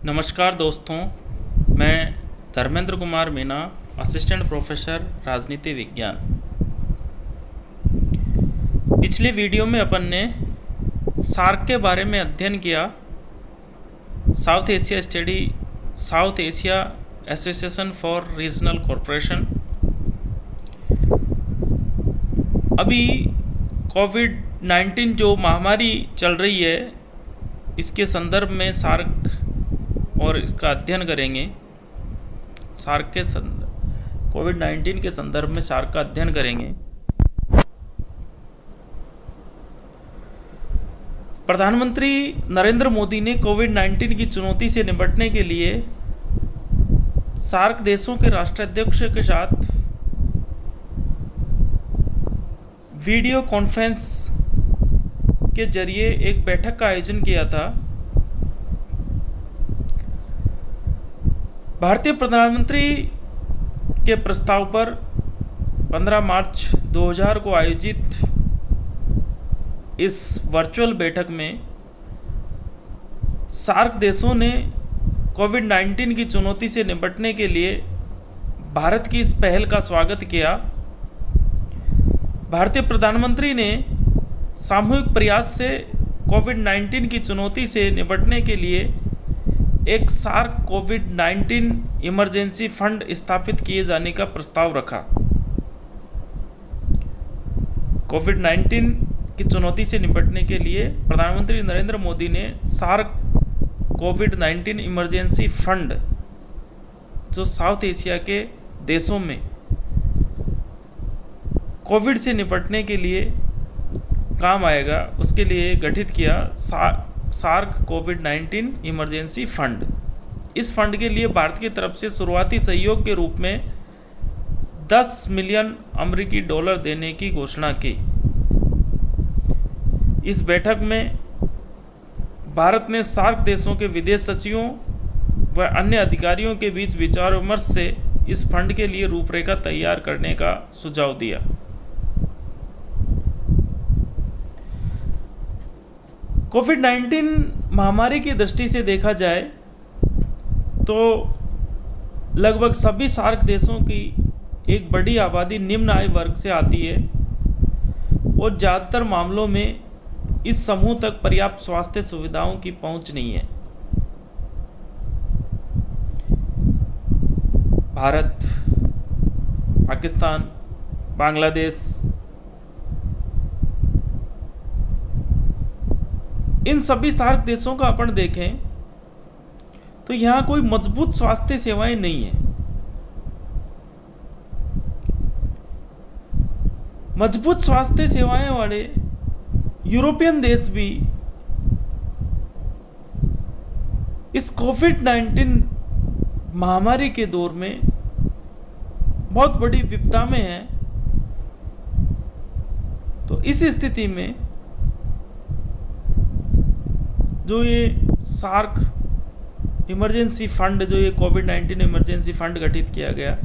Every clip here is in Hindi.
नमस्कार दोस्तों, मैं धर्मेंद्र कुमार मीना, असिस्टेंट प्रोफेसर राजनीति विज्ञान। पिछले वीडियो में अपन ने सार्क के बारे में अध्ययन किया। South Asia association for regional corporation. अभी कोविड-19 जो महामारी चल रही है, इसके संदर्भ में सार्क और इसका अध्ययन करेंगे। कोविड-19 के संदर्भ में सार्क का अध्ययन करेंगे। प्रधानमंत्री नरेंद्र मोदी ने कोविड-19 की चुनौती से निपटने के लिए सार्क देशों के राष्ट्राध्यक्ष के साथ वीडियो कॉन्फ्रेंस के जरिए एक बैठक का आयोजन किया था। भारतीय प्रधानमंत्री के प्रस्ताव पर 15 मार्च 2000 को आयोजित इस वर्चुअल बैठक में सार्क देशों ने कोविड-19 की चुनौती से निपटने के लिए भारत की इस पहल का स्वागत किया। भारतीय प्रधानमंत्री ने सामूहिक प्रयास से कोविड-19 की चुनौती से निपटने के लिए एक सार्क कोविड-19 इमरजेंसी फंड स्थापित किए जाने का प्रस्ताव रखा। कोविड-19 की चुनौती से निपटने के लिए प्रधानमंत्री नरेंद्र मोदी ने सार्क कोविड-19 इमरजेंसी फंड, जो साउथ एशिया के देशों में कोविड से निपटने के लिए काम आएगा, उसके लिए गठित किया सार्क कोविड-19 इमरजेंसी फंड। इस फंड के लिए भारत की तरफ से शुरुआती सहयोग के रूप में 10 मिलियन अमेरिकी डॉलर देने की घोषणा की। इस बैठक में भारत ने सार्क देशों के विदेश सचिवों व अन्य अधिकारियों के बीच विचार विमर्श से इस फंड के लिए रूपरेखा तैयार करने का सुझाव दिया। कोविड-19 महामारी की दृष्टि से देखा जाए तो लगभग सभी सार्क देशों की एक बड़ी आबादी निम्न आय वर्ग से आती है और ज़्यादातर मामलों में इस समूह तक पर्याप्त स्वास्थ्य सुविधाओं की पहुंच नहीं है। भारत, पाकिस्तान, बांग्लादेश, इन सभी सार्क देशों का अपन देखें तो यहाँ कोई मजबूत स्वास्थ्य सेवाएं नहीं है। मजबूत स्वास्थ्य सेवाएं वाले यूरोपियन देश भी इस कोविड-19 महामारी के दौर में बहुत बड़ी विपदा में हैं। तो इस स्थिति में जो ये सार्क इमरजेंसी फंड, जो ये कोविड-19 इमरजेंसी फंड गठित किया गया,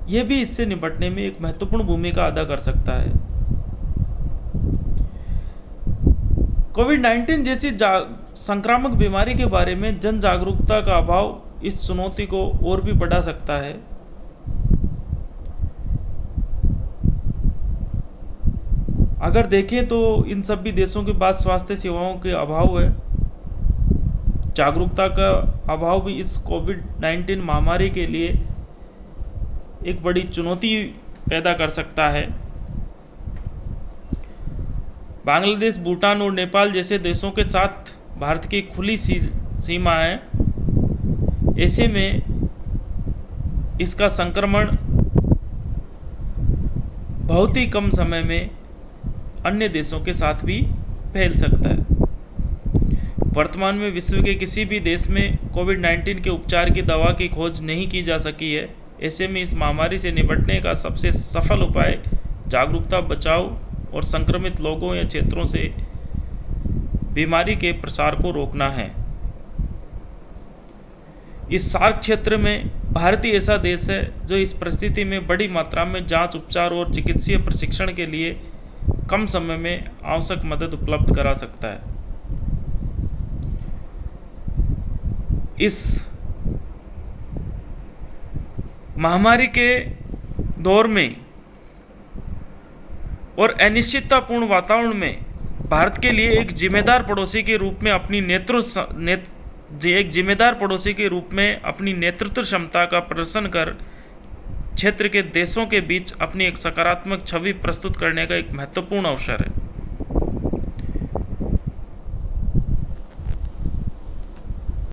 ये भी इससे निपटने में एक महत्वपूर्ण भूमिका अदा कर सकता है। कोविड-19 जैसी संक्रामक बीमारी के बारे में जन जागरूकता का अभाव इस चुनौती को और भी बढ़ा सकता है। अगर देखें तो इन सभी देशों के पास स्वास्थ्य सेवाओं के अभाव है। जागरूकता का अभाव भी इस कोविड-19 महामारी के लिए एक बड़ी चुनौती पैदा कर सकता है। बांग्लादेश, भूटान और नेपाल जैसे देशों के साथ भारत की खुली सीमा है। ऐसे में इसका संक्रमण बहुत ही कम समय में अन्य देशों के साथ भी फैल सकता है। वर्तमान में विश्व के किसी भी देश में कोविड-19 के उपचार की दवा की खोज नहीं की जा सकी है। ऐसे में इस महामारी से निपटने का सबसे सफल उपाय जागरूकता, बचाव और संक्रमित लोगों या क्षेत्रों से बीमारी के प्रसार को रोकना है। इस सार्क क्षेत्र में भारत ही ऐसा देश है जो इस परिस्थिति में बड़ी मात्रा में जांच, उपचार और चिकित्सीय प्रशिक्षण के लिए कम समय में आवश्यक मदद उपलब्ध करा सकता है। इस महामारी के दौर में और अनिश्चिततापूर्ण वातावरण में भारत के लिए एक जिम्मेदार पड़ोसी के रूप में अपनी नेतृत्व क्षमता का प्रदर्शन कर क्षेत्र के देशों के बीच अपनी एक सकारात्मक छवि प्रस्तुत करने का एक महत्वपूर्ण अवसर है।